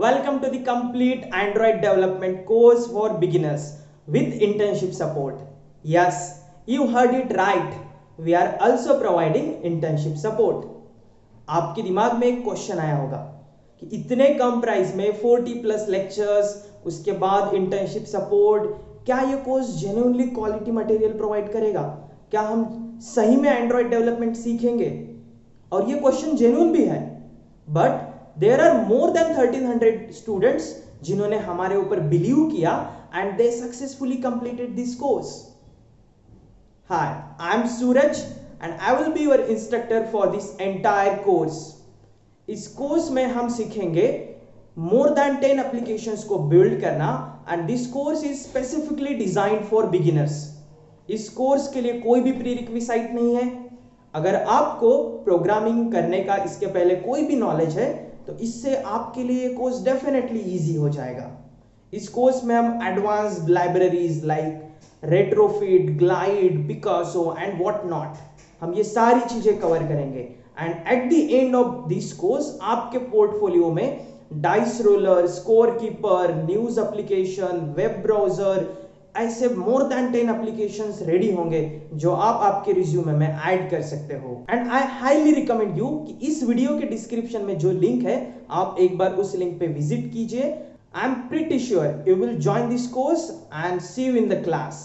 Welcome to the complete Android development course for beginners with internship support. Yes, you heard it right. We are also providing internship support. आपके दिमाग में एक question आया होगा कि इतने कम प्राइस में 40 प्लस लेक्चर्स, उसके बाद इंटर्नशिप सपोर्ट, क्या ये course genuinely quality material provide करेगा? क्या हम सही में एंड्रॉइड डेवलपमेंट सीखेंगे? और ये क्वेश्चन जेन्युइन भी है, but there are more than 1300 students जिन्होंने हमारे ऊपर बिलीव किया and they successfully completed this course. Hi, I am Suraj and I will be your instructor for this entire course. इस कोर्स में हम सीखेंगे more than 10 applications को build करना and this course is specifically designed for beginners. इस course के लिए कोई भी प्रीरिक्विसाइट नहीं है. अगर आपको प्रोग्रामिंग करने का इसके पहले कोई भी नॉलेज है तो इससे आपके लिए ये कोर्स डेफिनेटली इजी हो जाएगा. इस कोर्स में हम advanced libraries like retrofit, glide, Picasso and what not, हम ये सारी चीजें कवर करेंगे. And at the end of this course आपके पोर्टफोलियो में dice roller, score keeper, news application, web browser, ऐसे मोर देन 10 एप्लीकेशंस रेडी होंगे जो आप आपके रिज्यूमे में ऐड कर सकते हो. And I highly recommend you कि इस वीडियो के डिस्क्रिप्शन में जो लिंक है आप एक बार उस लिंक पे विजिट कीजिए. I am pretty sure you will join this course and see you in the class.